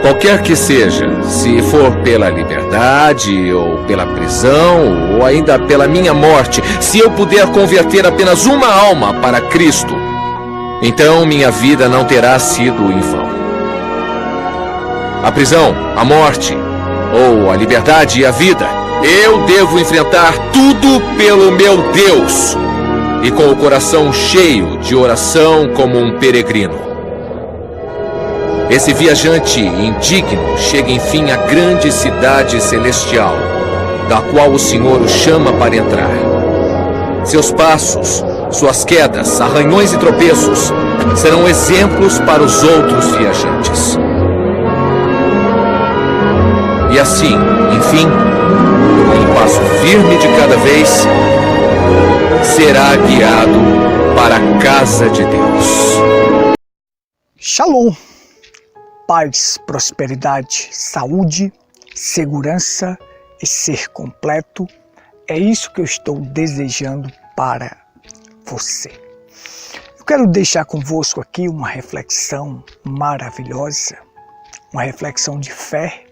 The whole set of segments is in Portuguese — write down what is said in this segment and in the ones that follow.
Qualquer que seja, se for pela liberdade, ou pela prisão, ou ainda pela minha morte, se eu puder converter apenas uma alma para Cristo, então minha vida não terá sido em vão. A prisão, a morte, ou a liberdade e a vida, eu devo enfrentar tudo pelo meu Deus, e com o coração cheio de oração como um peregrino. Esse viajante indigno chega enfim à grande cidade celestial, da qual o Senhor o chama para entrar. Seus passos, suas quedas, arranhões e tropeços serão exemplos para os outros viajantes. E assim, enfim, com um passo firme de cada vez, será guiado para a casa de Deus. Shalom! Paz, prosperidade, saúde, segurança e ser completo. É isso que eu estou desejando para você. Eu quero deixar convosco aqui uma reflexão maravilhosa, uma reflexão de fé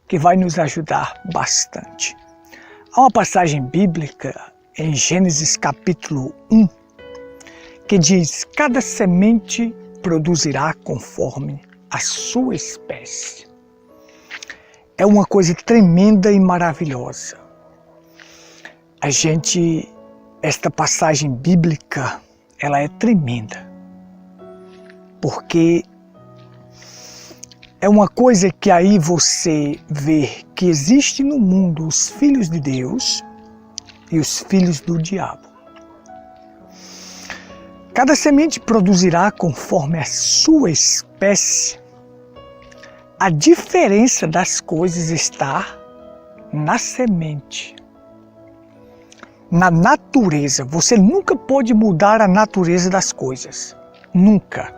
que vai nos ajudar bastante. Há uma passagem bíblica em Gênesis capítulo 1 que diz: cada semente produzirá conforme a sua espécie. É uma coisa tremenda e maravilhosa. Esta passagem bíblica, ela é tremenda, porque é uma coisa que aí você vê que existe no mundo os filhos de Deus e os filhos do diabo. Cada semente produzirá conforme a sua espécie. A diferença das coisas está na semente, na natureza. Você nunca pode mudar a natureza das coisas. Nunca.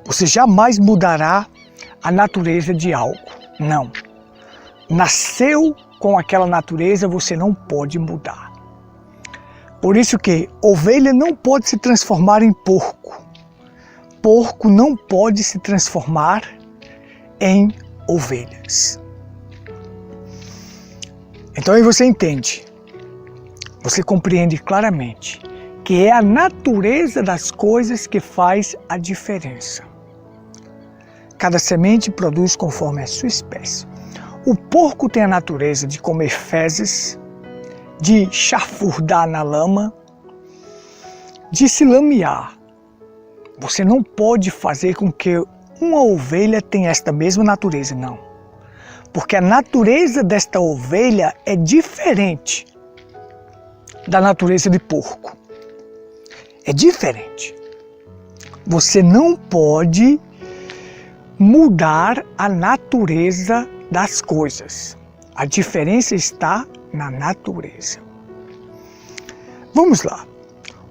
Você jamais mudará a natureza de algo. Não. Nasceu com aquela natureza, você não pode mudar. Por isso que ovelha não pode se transformar em porco. Porco não pode se transformar em ovelhas. Então aí você entende, você compreende claramente que é a natureza das coisas que faz a diferença. Cada semente produz conforme a sua espécie. O porco tem a natureza de comer fezes, de chafurdar na lama, de se lamear. Você não pode fazer com que uma ovelha tenha esta mesma natureza, não. Porque a natureza desta ovelha é diferente da natureza de porco. É diferente. Você não pode mudar a natureza das coisas. A diferença está na natureza. Vamos lá.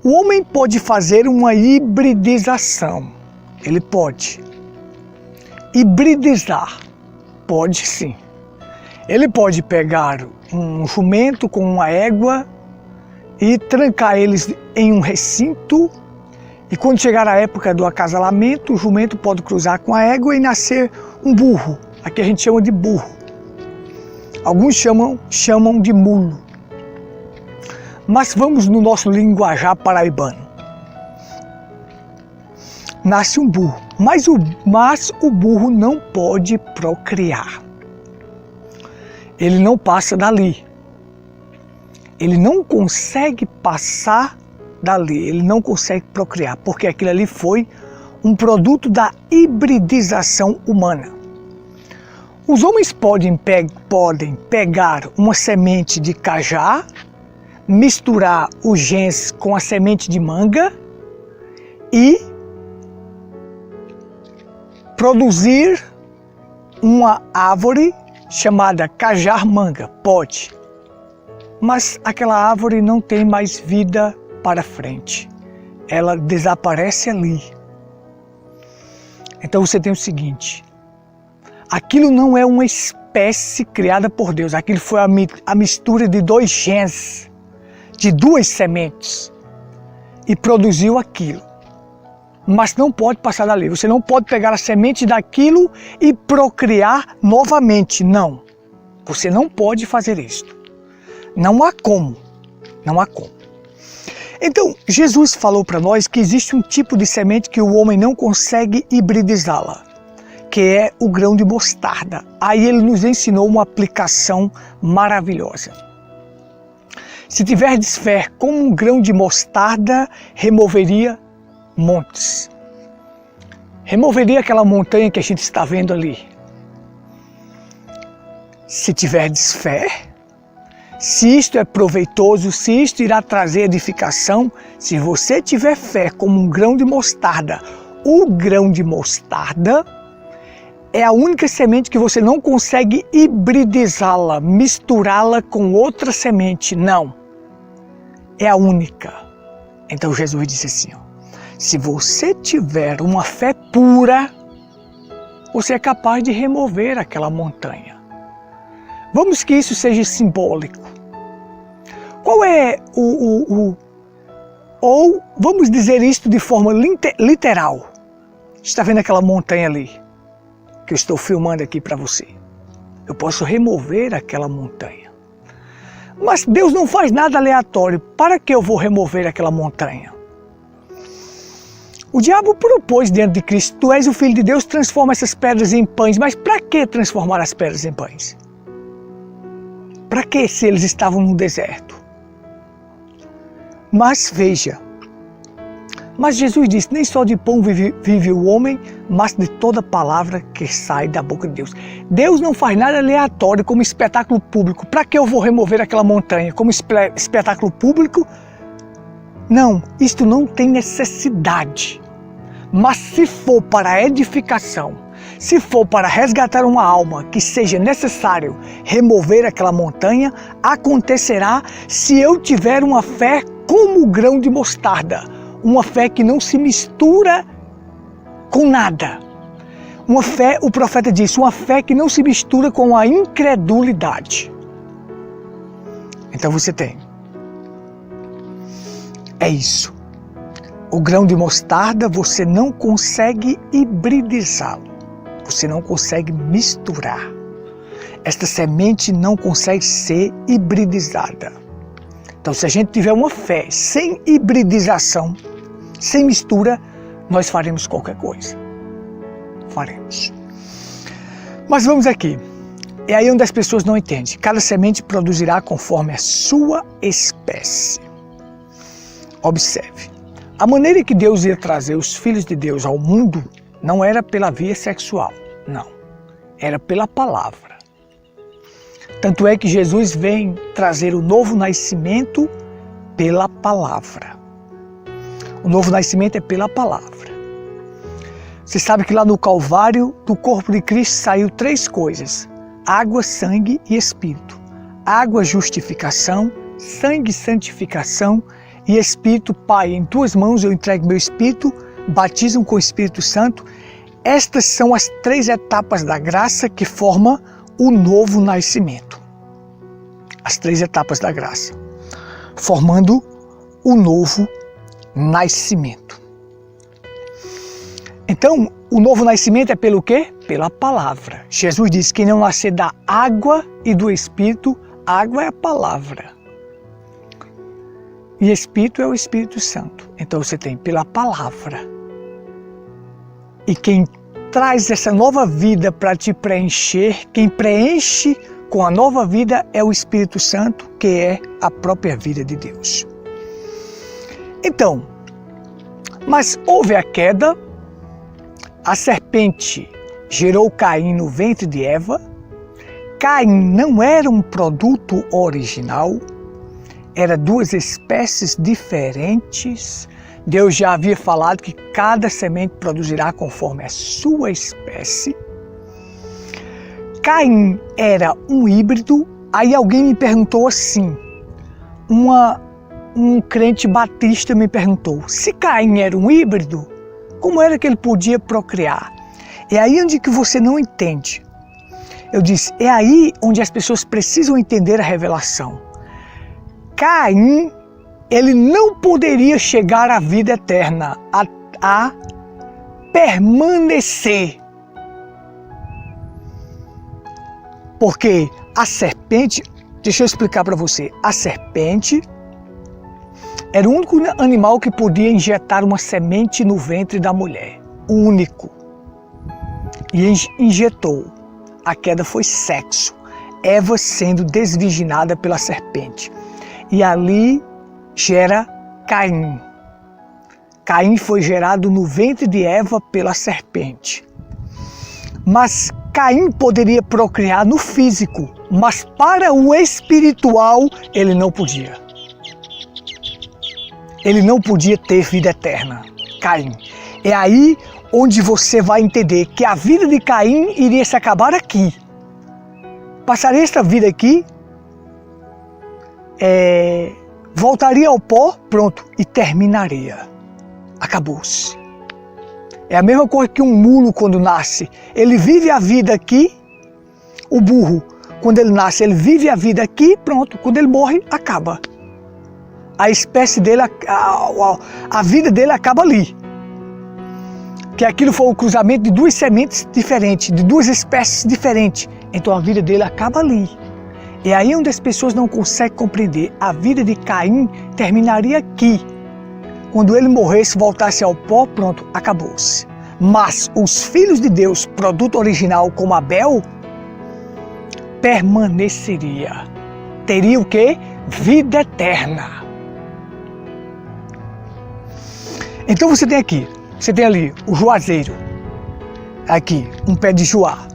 O homem pode fazer uma hibridização. Ele pode. Hibridizar. Pode sim. Ele pode pegar um jumento com uma égua e trancar eles em um recinto, e quando chegar a época do acasalamento, o jumento pode cruzar com a égua e nascer um burro. Aqui a gente chama de burro. Alguns chamam de mulo. Mas vamos no nosso linguajar paraibano. Nasce um burro, mas o burro não pode procriar. Ele não passa dali. Ele não consegue passar dali, ele não consegue procriar, porque aquilo ali foi um produto da hibridização humana. Os homens podem pegar uma semente de cajá, misturar os genes com a semente de manga e produzir uma árvore chamada cajar-manga. Pode. Mas aquela árvore não tem mais vida para frente. Ela desaparece ali. Então você tem o seguinte: aquilo não é uma espécie criada por Deus. Aquilo foi a mistura de dois genes, de duas sementes, e produziu aquilo. mas não pode passar dali. Você não pode pegar a semente daquilo e procriar novamente. Não. Você não pode fazer isto. Não há como. Não há como. Então, Jesus falou para nós que existe um tipo de semente que o homem não consegue hibridizá-la, que é o grão de mostarda. Aí ele nos ensinou uma aplicação maravilhosa. Se tiverdes fé como um grão de mostarda, removeria montes. Removeria aquela montanha que a gente está vendo ali. Se tiverdes fé, se isto é proveitoso, se isto irá trazer edificação, se você tiver fé como um grão de mostarda, o grão de mostarda é a única semente que você não consegue hibridizá-la, misturá-la com outra semente, não. É a única. Então Jesus disse assim, ó, se você tiver uma fé pura, você é capaz de remover aquela montanha. Vamos que isso seja simbólico. Qual é ou vamos dizer isto de forma literal. Está vendo aquela montanha ali, que eu estou filmando aqui para você? Eu posso remover aquela montanha. Mas Deus não faz nada aleatório. Para que eu vou remover aquela montanha? O diabo propôs diante de Cristo, tu és o Filho de Deus, transforma essas pedras em pães. Mas para que transformar as pedras em pães? Para que se eles estavam no deserto? Mas veja, mas Jesus disse, nem só de pão vive o homem, mas de toda palavra que sai da boca de Deus. Deus não faz nada aleatório como espetáculo público. Para que eu vou remover aquela montanha como espetáculo público? Não, isto não tem necessidade. Mas se for para a edificação, se for para resgatar uma alma que seja necessário remover aquela montanha, acontecerá se eu tiver uma fé como o grão de mostarda. Uma fé que não se mistura com nada. Uma fé, o profeta disse, uma fé que não se mistura com a incredulidade. Então você tem. É isso. O grão de mostarda você não consegue hibridizá-lo. Você não consegue misturar. Esta semente não consegue ser hibridizada. Então, se a gente tiver uma fé sem hibridização, sem mistura, nós faremos qualquer coisa. Faremos. Mas vamos aqui. É aí onde as pessoas não entendem. Cada semente produzirá conforme a sua espécie. Observe. A maneira que Deus ia trazer os filhos de Deus ao mundo não era pela via sexual. Não. Era pela palavra. Tanto é que Jesus vem trazer o novo nascimento pela palavra. O novo nascimento é pela palavra. Você sabe que lá no Calvário, do corpo de Cristo, saiu 3 coisas. Água, sangue e Espírito. Água, justificação. Sangue, santificação. E Espírito, Pai, em tuas mãos eu entrego meu Espírito. Batismo com o Espírito Santo. Estas são as 3 etapas da graça que formam o novo nascimento. As 3 etapas da graça, formando o novo nascimento. Então, o novo nascimento é pelo quê? Pela palavra. Jesus disse que não nascer da água e do Espírito, água é a palavra. E Espírito é o Espírito Santo. Então você tem pela palavra. E quem traz essa nova vida para te preencher, quem preenche com a nova vida é o Espírito Santo, que é a própria vida de Deus. Então, mas houve a queda, a serpente gerou Caim no ventre de Eva. Caim não era um produto original, eram 2 espécies diferentes. Deus já havia falado que cada semente produzirá conforme a sua espécie. Caim era um híbrido. Aí alguém me perguntou assim, um crente batista me perguntou, se Caim era um híbrido, como era que ele podia procriar? É aí onde que você não entende. Eu disse, é aí onde as pessoas precisam entender a revelação. Caim, ele não poderia chegar à vida eterna, permanecer. Porque a serpente, deixa eu explicar para você, a serpente era o único animal que podia injetar uma semente no ventre da mulher. O único. E injetou. A queda foi sexo. Eva sendo desvirginada pela serpente. E ali gera Caim. Caim foi gerado no ventre de Eva pela serpente. Mas Caim poderia procriar no físico, mas para o espiritual ele não podia. Ele não podia ter vida eterna, Caim. É aí onde você vai entender que a vida de Caim iria se acabar aqui. Passaria esta vida aqui, voltaria ao pó, pronto, e terminaria. Acabou-se. É a mesma coisa que um mulo quando nasce. Ele vive a vida aqui, o burro, quando ele nasce, ele vive a vida aqui, pronto, quando ele morre, acaba. A espécie dele, a vida dele acaba ali. Que aquilo foi o cruzamento de duas sementes diferentes, de duas espécies diferentes. Então a vida dele acaba ali. É aí onde as pessoas não conseguem compreender. A vida de Caim terminaria aqui. Quando ele morresse, voltasse ao pó, pronto, acabou-se. Mas os filhos de Deus, produto original como Abel, permaneceria. Teria o quê? Vida eterna. Então você tem ali o juazeiro, aqui, um pé de juá.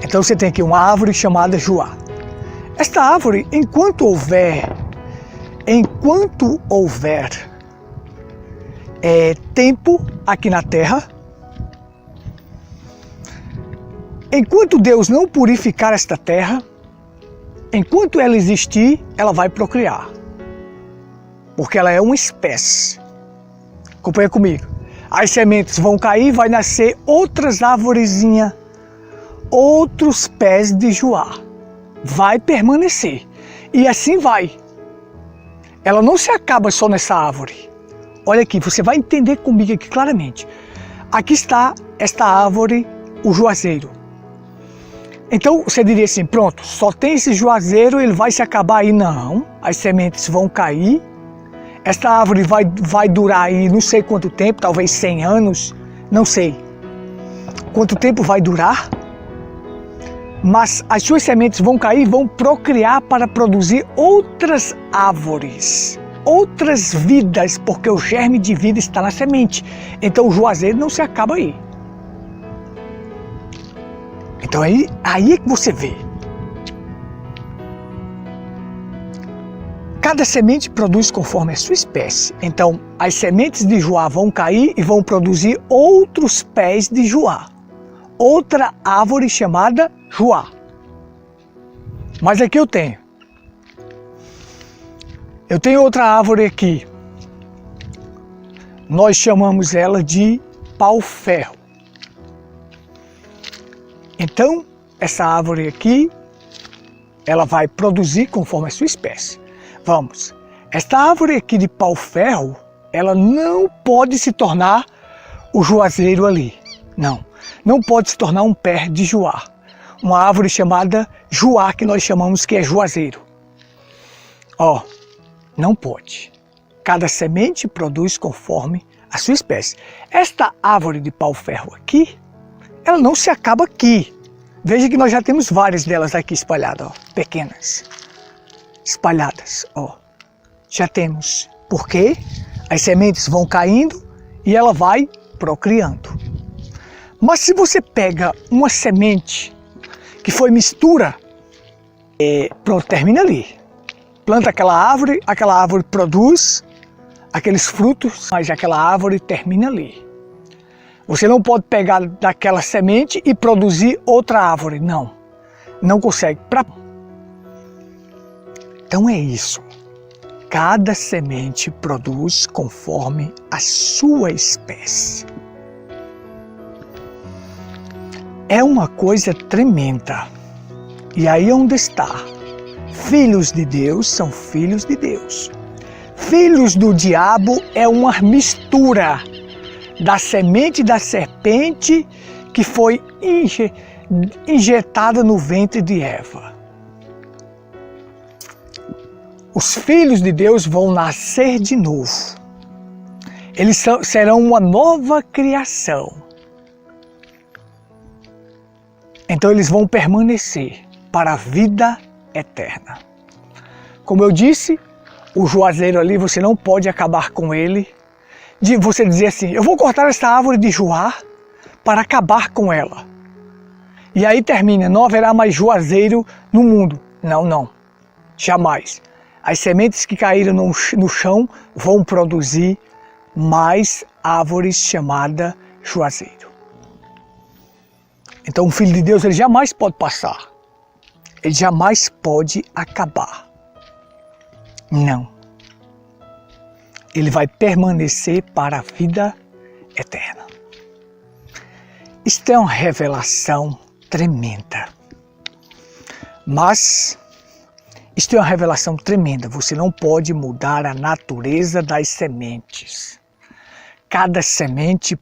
Então você tem aqui uma árvore chamada juá. Esta árvore, enquanto houver tempo aqui na terra, enquanto Deus não purificar esta terra, enquanto ela existir, ela vai procriar. Porque ela é uma espécie. Acompanha comigo. As sementes vão cair, vai nascer outras arvorezinhas, outros pés de juá. Vai permanecer. E assim vai. Ela não se acaba só nessa árvore. Olha aqui, você vai entender comigo aqui claramente. Aqui está esta árvore, o juazeiro. Então você diria assim, pronto, só tem esse juazeiro, ele vai se acabar aí. Não, as sementes vão cair. Esta árvore vai durar aí não sei quanto tempo, talvez 100 anos, não sei quanto tempo vai durar. Mas as suas sementes vão cair, vão procriar para produzir outras árvores, outras vidas, porque o germe de vida está na semente. Então o juazeiro não se acaba aí. Então aí é que você vê. Cada semente produz conforme a sua espécie. Então, as sementes de juá vão cair e vão produzir outros pés de juá. Outra árvore chamada juá. Mas aqui eu tenho outra árvore aqui. Nós chamamos ela de pau-ferro. Então, essa árvore aqui, ela vai produzir conforme a sua espécie. Vamos, esta árvore aqui de pau-ferro, ela não pode se tornar o juazeiro ali. Não pode se tornar um pé de juá. Uma árvore chamada juá, que nós chamamos que é juazeiro. Não pode. Cada semente produz conforme a sua espécie. Esta árvore de pau-ferro aqui, ela não se acaba aqui. Veja que nós já temos várias delas aqui espalhadas, pequenas. Espalhadas, já temos. Porque as sementes vão caindo e ela vai procriando. Mas se você pega uma semente que foi mistura, pronto, termina ali. Planta aquela árvore produz aqueles frutos, mas aquela árvore termina ali. Você não pode pegar daquela semente e produzir outra árvore, não consegue. Então é isso. Cada semente produz conforme a sua espécie. É uma coisa tremenda. E aí é onde está. Filhos de Deus são filhos de Deus. Filhos do diabo é uma mistura da semente da serpente que foi injetada no ventre de Eva. Os filhos de Deus vão nascer de novo. Eles serão uma nova criação. Então eles vão permanecer para a vida eterna. Como eu disse, o juazeiro ali, você não pode acabar com ele. De você dizer assim, eu vou cortar essa árvore de juá para acabar com ela. E aí termina, não haverá mais juazeiro no mundo. Não, não, jamais. As sementes que caíram no chão vão produzir mais árvores chamadas juazeiro. Então o Filho de Deus ele jamais pode passar. Ele jamais pode acabar. Não. Ele vai permanecer para a vida eterna. Isto é uma revelação tremenda. Mas isto é uma revelação tremenda. Você não pode mudar a natureza das sementes. Cada semente